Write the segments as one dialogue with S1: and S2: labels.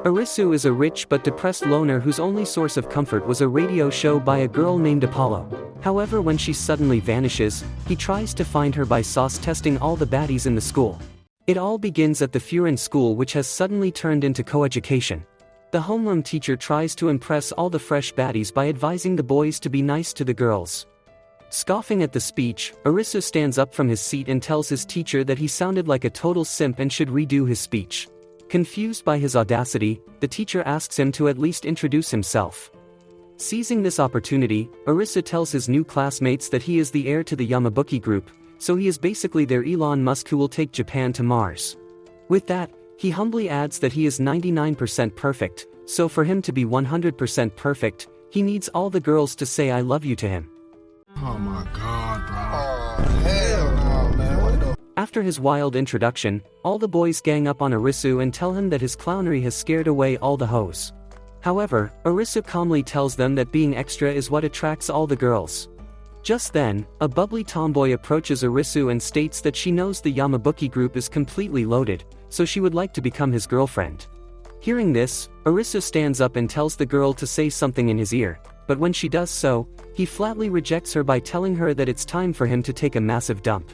S1: Arisu is a rich but depressed loner whose only source of comfort was a radio show by a girl named Apollo. However, when she suddenly vanishes, he tries to find her by sauce testing all the baddies in the school. It all begins at the Furin school, which has suddenly turned into coeducation. The homeroom teacher tries to impress all the fresh baddies by advising the boys to be nice to the girls. Scoffing at the speech, Arisu stands up from his seat and tells his teacher that he sounded like a total simp and should redo his speech. Confused by his audacity, the teacher asks him to at least introduce himself. Seizing this opportunity, Arisu tells his new classmates that he is the heir to the Yamabuki group, so he is basically their Elon Musk who will take Japan to Mars. With that, he humbly adds that he is 99% perfect, so for him to be 100% perfect, he needs all the girls to say I love you to him.
S2: Oh my god, bro. Oh, hell no, man. What the?
S1: After his wild introduction, all the boys gang up on Arisu and tell him that his clownery has scared away all the hoes. However, Arisu calmly tells them that being extra is what attracts all the girls. Just then, a bubbly tomboy approaches Arisu and states that she knows the Yamabuki group is completely loaded, so she would like to become his girlfriend. Hearing this, Arisu stands up and tells the girl to say something in his ear, but when she does so, he flatly rejects her by telling her that it's time for him to take a massive dump.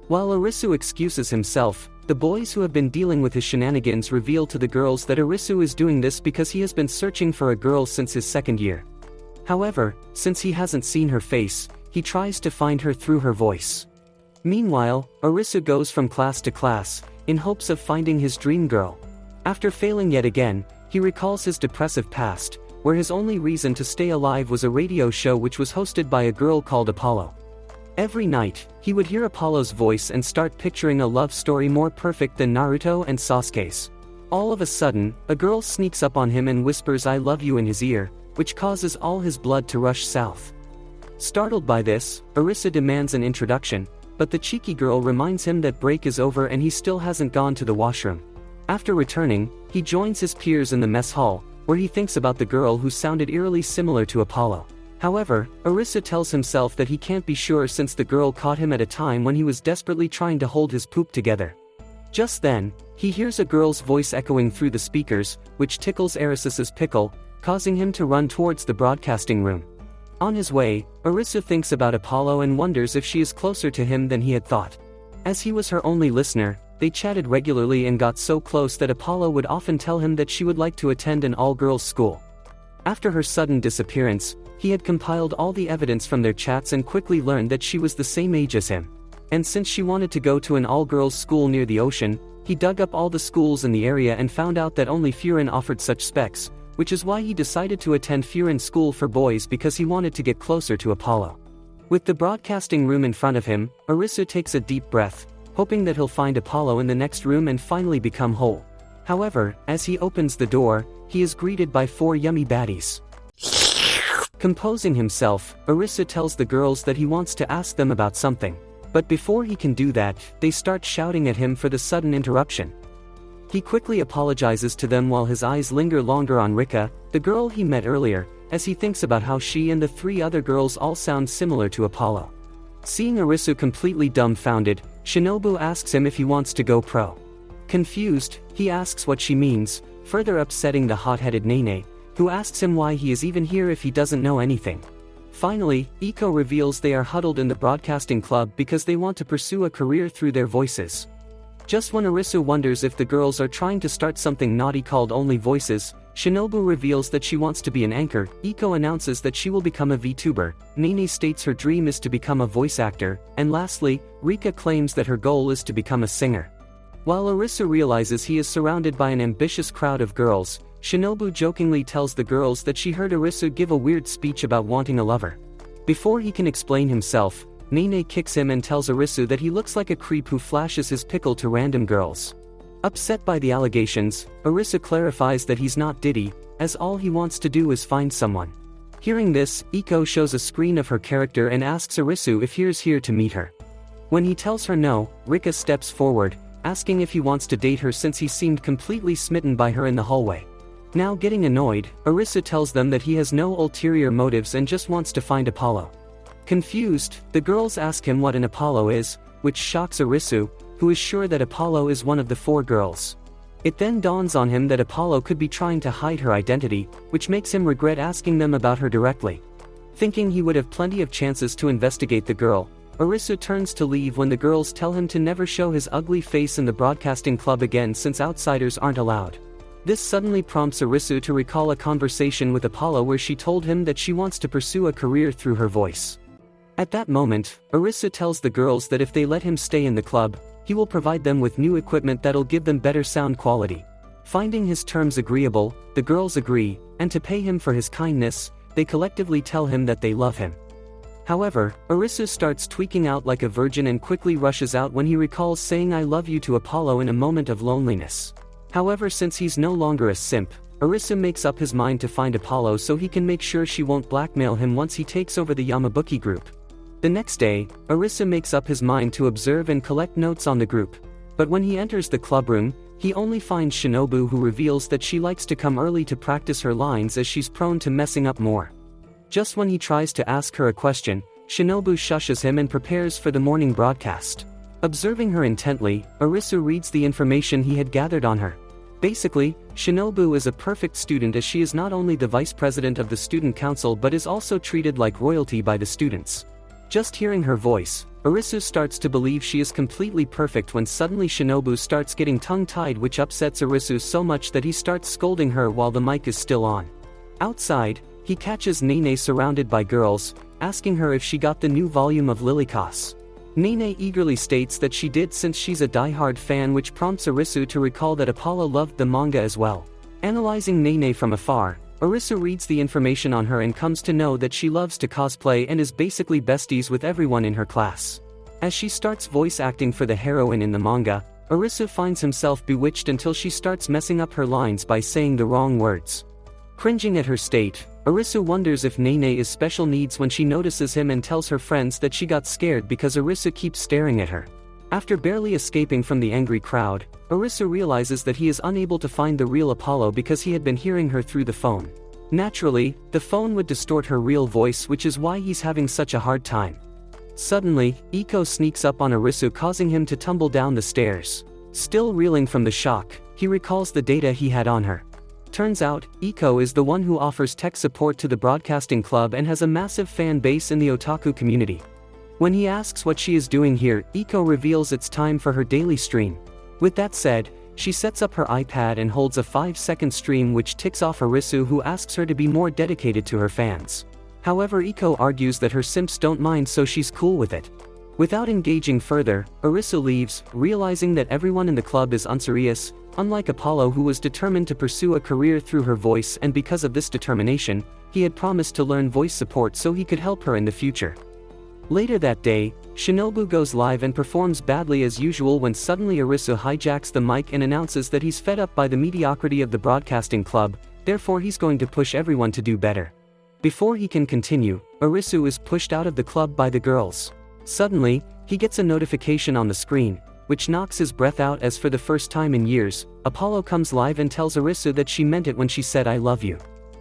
S1: While Arisu excuses himself, the boys who have been dealing with his shenanigans reveal to the girls that Arisu is doing this because he has been searching for a girl since his second year. However, since he hasn't seen her face, he tries to find her through her voice. Meanwhile, Arisu goes from class to class, in hopes of finding his dream girl. After failing yet again, he recalls his depressive past, where his only reason to stay alive was a radio show which was hosted by a girl called Apollo. Every night, he would hear Apollo's voice and start picturing a love story more perfect than Naruto and Sasuke's. All of a sudden, a girl sneaks up on him and whispers I love you in his ear, which causes all his blood to rush south. Startled by this, Arisu demands an introduction, but the cheeky girl reminds him that break is over and he still hasn't gone to the washroom. After returning, he joins his peers in the mess hall, where he thinks about the girl who sounded eerily similar to Apollo. However, Arisu tells himself that he can't be sure since the girl caught him at a time when he was desperately trying to hold his poop together. Just then, he hears a girl's voice echoing through the speakers, which tickles Arisus's pickle, causing him to run towards the broadcasting room. On his way, Arisu thinks about Apollo and wonders if she is closer to him than he had thought. As he was her only listener, they chatted regularly and got so close that Apollo would often tell him that she would like to attend an all-girls school. After her sudden disappearance, he had compiled all the evidence from their chats and quickly learned that she was the same age as him. And since she wanted to go to an all-girls school near the ocean, he dug up all the schools in the area and found out that only Furin offered such specs, which is why he decided to attend Furin School for Boys because he wanted to get closer to Apollo. With the broadcasting room in front of him, Arisu takes a deep breath, hoping that he'll find Apollo in the next room and finally become whole. However, as he opens the door, he is greeted by 4 yummy baddies. Composing himself, Arisu tells the girls that he wants to ask them about something. But before he can do that, they start shouting at him for the sudden interruption. He quickly apologizes to them while his eyes linger longer on Rika, the girl he met earlier, as he thinks about how she and the 3 other girls all sound similar to Apollo. Seeing Arisu completely dumbfounded, Shinobu asks him if he wants to go pro. Confused, he asks what she means, further upsetting the hot-headed Nene, who asks him why he is even here if he doesn't know anything. Finally, Iko reveals they are huddled in the broadcasting club because they want to pursue a career through their voices. Just when Arisu wonders if the girls are trying to start something naughty called Only Voices, Shinobu reveals that she wants to be an anchor, Iko announces that she will become a VTuber, Nene states her dream is to become a voice actor, and lastly, Rika claims that her goal is to become a singer. While Arisu realizes he is surrounded by an ambitious crowd of girls, Shinobu jokingly tells the girls that she heard Arisu give a weird speech about wanting a lover. Before he can explain himself, Nene kicks him and tells Arisu that he looks like a creep who flashes his pickle to random girls. Upset by the allegations, Arisu clarifies that he's not Diddy, as all he wants to do is find someone. Hearing this, Iko shows a screen of her character and asks Arisu if he is here to meet her. When he tells her no, Rika steps forward, asking if he wants to date her since he seemed completely smitten by her in the hallway. Now getting annoyed, Arisu tells them that he has no ulterior motives and just wants to find Apollo. Confused, the girls ask him what an Apollo is, which shocks Arisu, who is sure that Apollo is one of the 4 girls. It then dawns on him that Apollo could be trying to hide her identity, which makes him regret asking them about her directly. Thinking he would have plenty of chances to investigate the girl, Arisu turns to leave when the girls tell him to never show his ugly face in the broadcasting club again since outsiders aren't allowed. This suddenly prompts Arisu to recall a conversation with Apollo where she told him that she wants to pursue a career through her voice. At that moment, Arisu tells the girls that if they let him stay in the club, he will provide them with new equipment that'll give them better sound quality. Finding his terms agreeable, the girls agree, and to pay him for his kindness, they collectively tell him that they love him. However, Arisu starts tweaking out like a virgin and quickly rushes out when he recalls saying "I love you" to Apollo in a moment of loneliness. However, since he's no longer a simp, Arisu makes up his mind to find Apollo so he can make sure she won't blackmail him once he takes over the Yamabuki group. The next day, Arisu makes up his mind to observe and collect notes on the group. But when he enters the clubroom, he only finds Shinobu, who reveals that she likes to come early to practice her lines as she's prone to messing up more. Just when he tries to ask her a question, Shinobu shushes him and prepares for the morning broadcast. Observing her intently, Arisu reads the information he had gathered on her. Basically, Shinobu is a perfect student as she is not only the vice president of the student council but is also treated like royalty by the students. Just hearing her voice, Arisu starts to believe she is completely perfect when suddenly Shinobu starts getting tongue-tied, which upsets Arisu so much that he starts scolding her while the mic is still on. Outside, he catches Nene surrounded by girls, asking her if she got the new volume of Lilycos. Nene eagerly states that she did since she's a die-hard fan, which prompts Arisu to recall that Apollo loved the manga as well. Analyzing Nene from afar, Arisu reads the information on her and comes to know that she loves to cosplay and is basically besties with everyone in her class. As she starts voice acting for the heroine in the manga, Arisu finds himself bewitched until she starts messing up her lines by saying the wrong words. Cringing at her state, Arisu wonders if Nene is special needs when she notices him and tells her friends that she got scared because Arisu keeps staring at her. After barely escaping from the angry crowd, Arisu realizes that he is unable to find the real Apollo because he had been hearing her through the phone. Naturally, the phone would distort her real voice, which is why he's having such a hard time. Suddenly, Iko sneaks up on Arisu, causing him to tumble down the stairs. Still reeling from the shock, he recalls the data he had on her. Turns out, Iko is the one who offers tech support to the broadcasting club and has a massive fan base in the otaku community. When he asks what she is doing here, Iko reveals it's time for her daily stream. With that said, she sets up her iPad and holds a 5-second stream, which ticks off Arisu, who asks her to be more dedicated to her fans. However, Iko argues that her simps don't mind, so she's cool with it. Without engaging further, Arisu leaves, realizing that everyone in the club is unserious, unlike Apollo, who was determined to pursue a career through her voice, and because of this determination, he had promised to learn voice support so he could help her in the future. Later that day, Shinobu goes live and performs badly as usual when suddenly Arisu hijacks the mic and announces that he's fed up by the mediocrity of the broadcasting club, therefore he's going to push everyone to do better. Before he can continue, Arisu is pushed out of the club by the girls. Suddenly, he gets a notification on the screen, which knocks his breath out as for the first time in years, Apollo comes live and tells Arisu that she meant it when she said "I love you."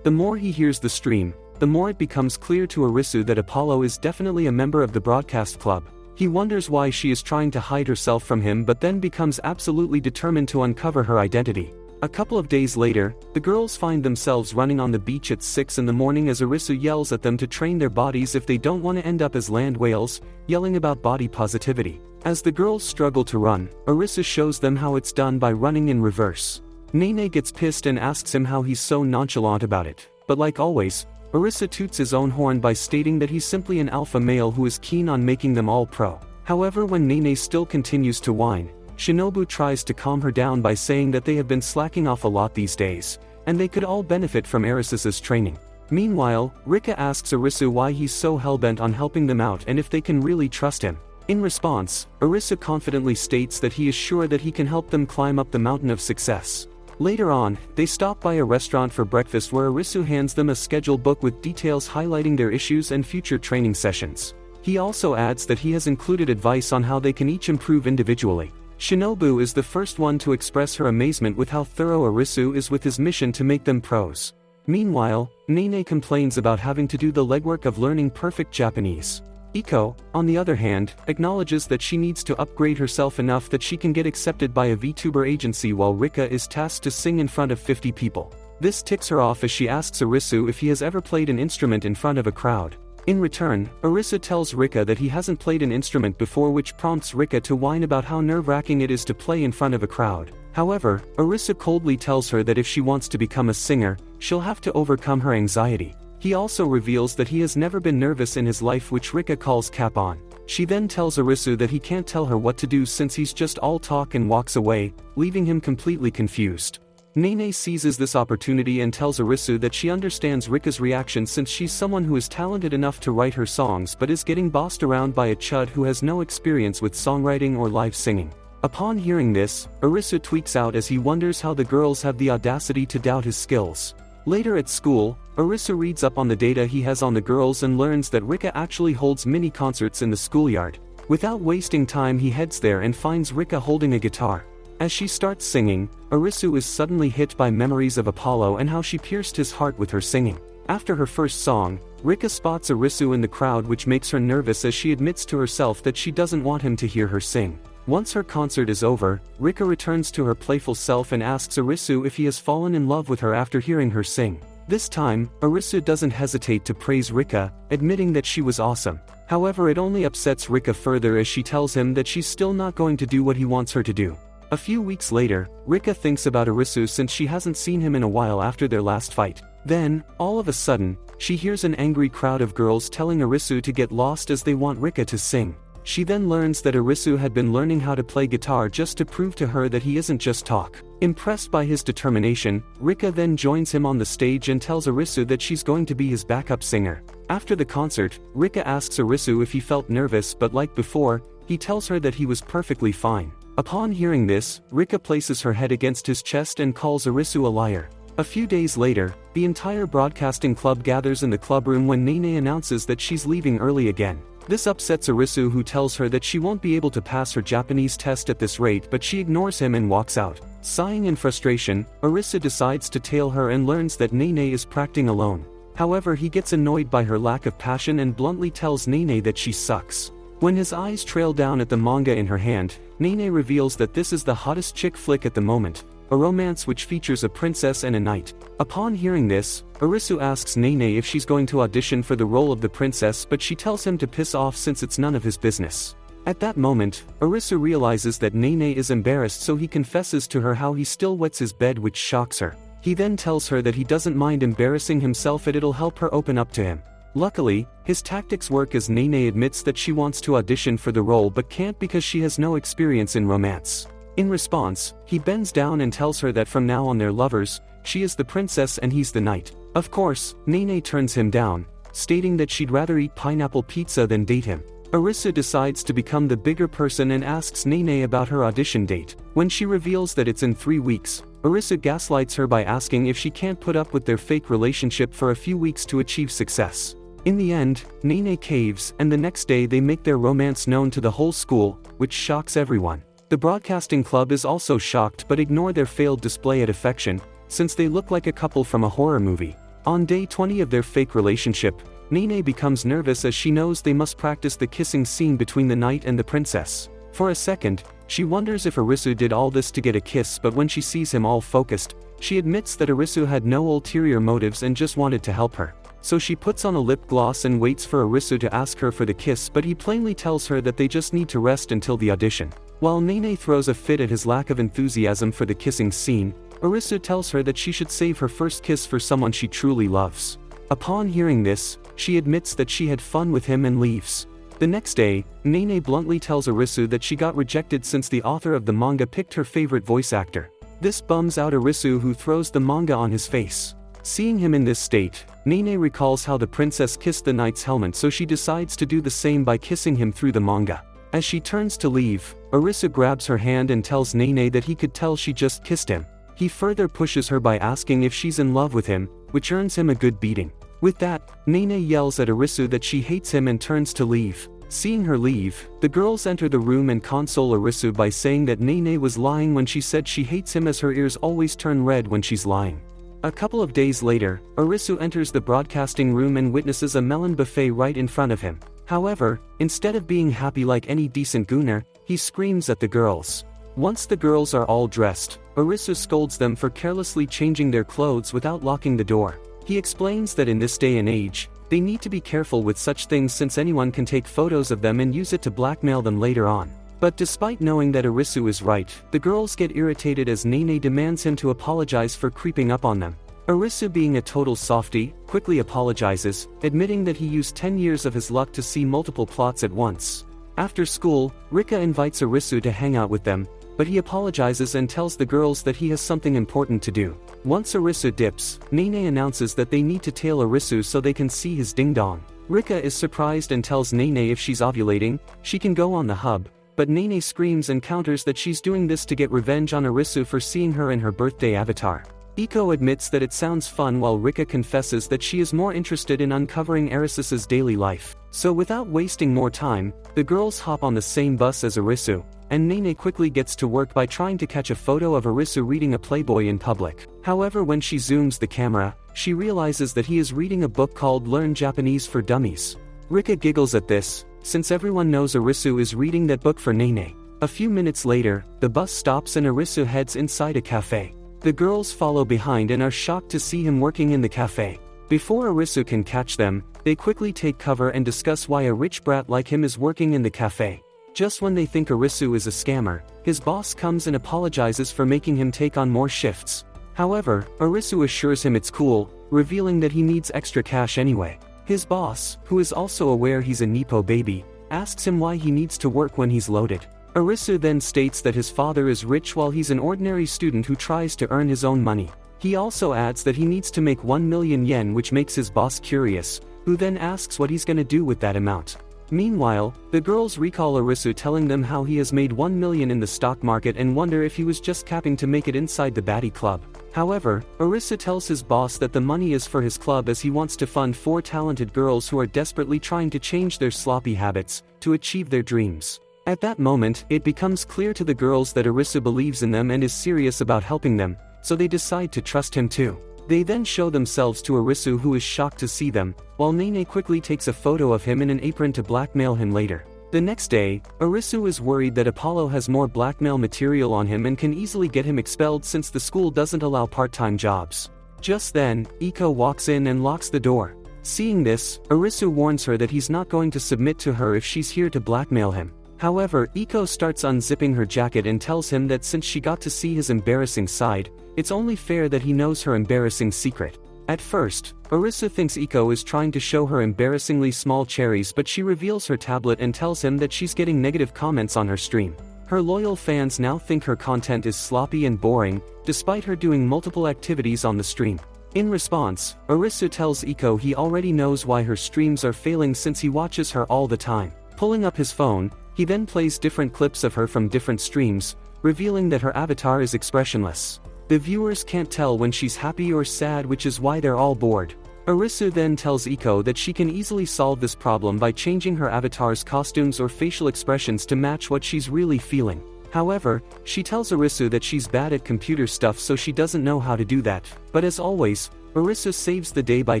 S1: The more he hears the stream, the more it becomes clear to Arisu that Apollo is definitely a member of the broadcast club. He wonders why she is trying to hide herself from him, but then becomes absolutely determined to uncover her identity. A couple of days later, the girls find themselves running on the beach at 6 in the morning as Arisu yells at them to train their bodies if they don't want to end up as land whales, yelling about body positivity. As the girls struggle to run, Arisu shows them how it's done by running in reverse. Nene gets pissed and asks him how he's so nonchalant about it, but like always, Arisu toots his own horn by stating that he's simply an alpha male who is keen on making them all pro. However, when Nene still continues to whine, Shinobu tries to calm her down by saying that they have been slacking off a lot these days, and they could all benefit from Arisus's training. Meanwhile, Rika asks Arisu why he's so hellbent on helping them out and if they can really trust him. In response, Arisu confidently states that he is sure that he can help them climb up the mountain of success. Later on, they stop by a restaurant for breakfast where Arisu hands them a schedule book with details highlighting their issues and future training sessions. He also adds that he has included advice on how they can each improve individually. Shinobu is the first one to express her amazement with how thorough Arisu is with his mission to make them pros. Meanwhile, Nene complains about having to do the legwork of learning perfect Japanese. Iko, on the other hand, acknowledges that she needs to upgrade herself enough that she can get accepted by a VTuber agency while Rika is tasked to sing in front of 50 people. This ticks her off as she asks Arisu if he has ever played an instrument in front of a crowd. In return, Arisu tells Rika that he hasn't played an instrument before, which prompts Rika to whine about how nerve-wracking it is to play in front of a crowd. However, Arisu coldly tells her that if she wants to become a singer, she'll have to overcome her anxiety. He also reveals that he has never been nervous in his life, which Rika calls cap on. She then tells Arisu that he can't tell her what to do since he's just all talk, and walks away, leaving him completely confused. Nene seizes this opportunity and tells Arisu that she understands Rika's reaction since she's someone who is talented enough to write her songs but is getting bossed around by a chud who has no experience with songwriting or live singing. Upon hearing this, Arisu tweaks out as he wonders how the girls have the audacity to doubt his skills. Later at school, Arisu reads up on the data he has on the girls and learns that Rika actually holds mini concerts in the schoolyard. Without wasting time, he heads there and finds Rika holding a guitar. As she starts singing, Arisu is suddenly hit by memories of Apollo and how she pierced his heart with her singing. After her first song, Rika spots Arisu in the crowd, which makes her nervous as she admits to herself that she doesn't want him to hear her sing. Once her concert is over, Rika returns to her playful self and asks Arisu if he has fallen in love with her after hearing her sing. This time, Arisu doesn't hesitate to praise Rika, admitting that she was awesome. However, it only upsets Rika further as she tells him that she's still not going to do what he wants her to do. A few weeks later, Rika thinks about Arisu since she hasn't seen him in a while after their last fight. Then, all of a sudden, she hears an angry crowd of girls telling Arisu to get lost as they want Rika to sing. She then learns that Arisu had been learning how to play guitar just to prove to her that he isn't just talk. Impressed by his determination, Rika then joins him on the stage and tells Arisu that she's going to be his backup singer. After the concert, Rika asks Arisu if he felt nervous, but like before, he tells her that he was perfectly fine. Upon hearing this, Rika places her head against his chest and calls Arisu a liar. A few days later, the entire broadcasting club gathers in the clubroom when Nene announces that she's leaving early again. This upsets Arisu, who tells her that she won't be able to pass her Japanese test at this rate, but she ignores him and walks out. Sighing in frustration, Arisu decides to tail her and learns that Nene is practicing alone. However, he gets annoyed by her lack of passion and bluntly tells Nene that she sucks. When his eyes trail down at the manga in her hand, Nene reveals that this is the hottest chick flick at the moment, a romance which features a princess and a knight. Upon hearing this, Arisu asks Nene if she's going to audition for the role of the princess, but she tells him to piss off since it's none of his business. At that moment, Arisu realizes that Nene is embarrassed, so he confesses to her how he still wets his bed, which shocks her. He then tells her that he doesn't mind embarrassing himself, and it'll help her open up to him. Luckily, his tactics work as Nene admits that she wants to audition for the role but can't because she has no experience in romance. In response, he bends down and tells her that from now on they're lovers, she is the princess and he's the knight. Of course, Nene turns him down, stating that she'd rather eat pineapple pizza than date him. Arisu decides to become the bigger person and asks Nene about her audition date. When she reveals that it's in 3 weeks, Arisu gaslights her by asking if she can't put up with their fake relationship for a few weeks to achieve success. In the end, Nene caves, and the next day they make their romance known to the whole school, which shocks everyone. The broadcasting club is also shocked but ignore their failed display of affection, since they look like a couple from a horror movie. On day 20 of their fake relationship, Nene becomes nervous as she knows they must practice the kissing scene between the knight and the princess. For a second, she wonders if Arisu did all this to get a kiss, but when she sees him all focused, she admits that Arisu had no ulterior motives and just wanted to help her. So she puts on a lip gloss and waits for Arisu to ask her for the kiss, but he plainly tells her that they just need to rest until the audition. While Nene throws a fit at his lack of enthusiasm for the kissing scene, Arisu tells her that she should save her first kiss for someone she truly loves. Upon hearing this, she admits that she had fun with him and leaves. The next day, Nene bluntly tells Arisu that she got rejected since the author of the manga picked her favorite voice actor. This bums out Arisu, who throws the manga on his face. Seeing him in this state, Nene recalls how the princess kissed the knight's helmet, so she decides to do the same by kissing him through the manga. As she turns to leave, Arisu grabs her hand and tells Nene that he could tell she just kissed him. He further pushes her by asking if she's in love with him, which earns him a good beating. With that, Nene yells at Arisu that she hates him and turns to leave. Seeing her leave, the girls enter the room and console Arisu by saying that Nene was lying when she said she hates him, as her ears always turn red when she's lying. A couple of days later, Arisu enters the broadcasting room and witnesses a melon buffet right in front of him. However, instead of being happy like any decent gooner, he screams at the girls. Once the girls are all dressed, Arisu scolds them for carelessly changing their clothes without locking the door. He explains that in this day and age, they need to be careful with such things since anyone can take photos of them and use it to blackmail them later on. But despite knowing that Arisu is right, the girls get irritated as Nene demands him to apologize for creeping up on them. Arisu, being a total softie, quickly apologizes, admitting that he used 10 years of his luck to see multiple plots at once. After school, Rika invites Arisu to hang out with them, but he apologizes and tells the girls that he has something important to do. Once Arisu dips, Nene announces that they need to tail Arisu so they can see his ding-dong. Rika is surprised and tells Nene if she's ovulating, she can go on the hub, but Nene screams and counters that she's doing this to get revenge on Arisu for seeing her in her birthday avatar. Iko admits that it sounds fun while Rika confesses that she is more interested in uncovering Arisus's daily life. So without wasting more time, the girls hop on the same bus as Arisu, and Nene quickly gets to work by trying to catch a photo of Arisu reading a Playboy in public. However, when she zooms the camera, she realizes that he is reading a book called Learn Japanese for Dummies. Rika giggles at this, since everyone knows Arisu is reading that book for Nene. A few minutes later, the bus stops and Arisu heads inside a cafe. The girls follow behind and are shocked to see him working in the cafe. Before Arisu can catch them, they quickly take cover and discuss why a rich brat like him is working in the cafe. Just when they think Arisu is a scammer, his boss comes and apologizes for making him take on more shifts. However, Arisu assures him it's cool, revealing that he needs extra cash anyway. His boss, who is also aware he's a Nepo baby, asks him why he needs to work when he's loaded. Arisu then states that his father is rich while he's an ordinary student who tries to earn his own money. He also adds that he needs to make 1 million yen, which makes his boss curious, who then asks what he's gonna do with that amount. Meanwhile, the girls recall Arisu telling them how he has made 1 million in the stock market and wonder if he was just capping to make it inside the baddie club. However, Arisu tells his boss that the money is for his club as he wants to fund 4 talented girls who are desperately trying to change their sloppy habits to achieve their dreams. At that moment, it becomes clear to the girls that Arisu believes in them and is serious about helping them, so they decide to trust him too. They then show themselves to Arisu, who is shocked to see them, while Nene quickly takes a photo of him in an apron to blackmail him later. The next day, Arisu is worried that Apollo has more blackmail material on him and can easily get him expelled since the school doesn't allow part-time jobs. Just then, Iko walks in and locks the door. Seeing this, Arisu warns her that he's not going to submit to her if she's here to blackmail him. However, Iko starts unzipping her jacket and tells him that since she got to see his embarrassing side, it's only fair that he knows her embarrassing secret. At first, Arisu thinks Iko is trying to show her embarrassingly small cherries, but she reveals her tablet and tells him that she's getting negative comments on her stream. Her loyal fans now think her content is sloppy and boring, despite her doing multiple activities on the stream. In response, Arisu tells Iko he already knows why her streams are failing since he watches her all the time. Pulling up his phone, he then plays different clips of her from different streams, revealing that her avatar is expressionless. The viewers can't tell when she's happy or sad, which is why they're all bored. Arisu then tells Iko that she can easily solve this problem by changing her avatar's costumes or facial expressions to match what she's really feeling. However, she tells Arisu that she's bad at computer stuff, so she doesn't know how to do that. But as always, Arisu saves the day by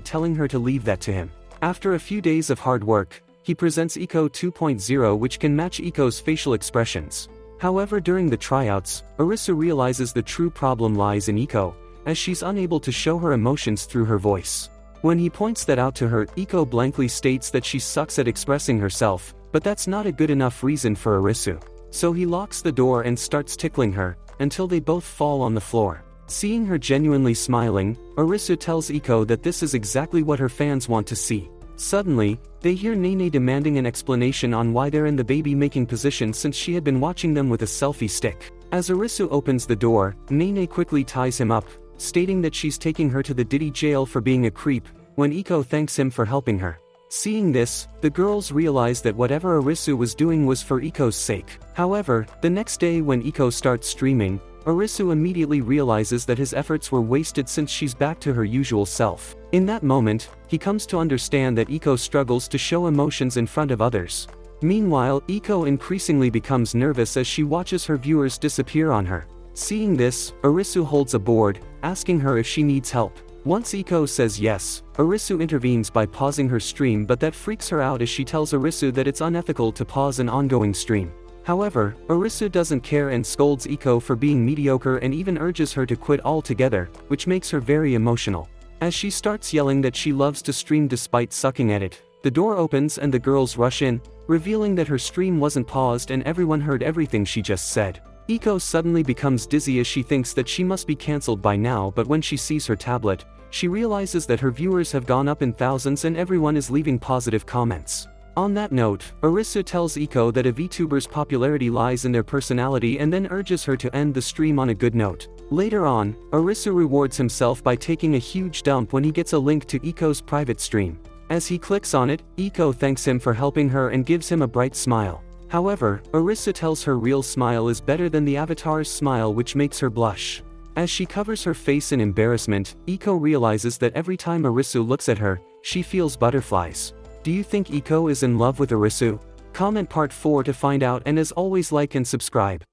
S1: telling her to leave that to him. After a few days of hard work, he presents Iko 2.0, which can match Iko's facial expressions. However, during the tryouts, Arisu realizes the true problem lies in Iko, as she's unable to show her emotions through her voice. When he points that out to her, Iko blankly states that she sucks at expressing herself, but that's not a good enough reason for Arisu. So he locks the door and starts tickling her, until they both fall on the floor. Seeing her genuinely smiling, Arisu tells Iko that this is exactly what her fans want to see. Suddenly, they hear Nene demanding an explanation on why they're in the baby-making position since she had been watching them with a selfie stick. As Arisu opens the door, Nene quickly ties him up, stating that she's taking her to the Diddy jail for being a creep, when Iko thanks him for helping her. Seeing this, the girls realize that whatever Arisu was doing was for Iko's sake. However, the next day when Iko starts streaming, Arisu immediately realizes that his efforts were wasted since she's back to her usual self. In that moment, he comes to understand that Iko struggles to show emotions in front of others. Meanwhile, Iko increasingly becomes nervous as she watches her viewers disappear on her. Seeing this, Arisu holds a board, asking her if she needs help. Once Iko says yes, Arisu intervenes by pausing her stream, but that freaks her out as she tells Arisu that it's unethical to pause an ongoing stream. However, Arisu doesn't care and scolds Iko for being mediocre and even urges her to quit altogether, which makes her very emotional. As she starts yelling that she loves to stream despite sucking at it, the door opens and the girls rush in, revealing that her stream wasn't paused and everyone heard everything she just said. Iko suddenly becomes dizzy as she thinks that she must be cancelled by now, but when she sees her tablet, she realizes that her viewers have gone up in thousands and everyone is leaving positive comments. On that note, Arisu tells Iko that a VTuber's popularity lies in their personality and then urges her to end the stream on a good note. Later on, Arisu rewards himself by taking a huge dump when he gets a link to Iko's private stream. As he clicks on it, Iko thanks him for helping her and gives him a bright smile. However, Arisu tells her real smile is better than the avatar's smile, which makes her blush. As she covers her face in embarrassment, Iko realizes that every time Arisu looks at her, she feels butterflies. Do you think Iko is in love with Arisu? Comment part 4 to find out, and as always, like and subscribe.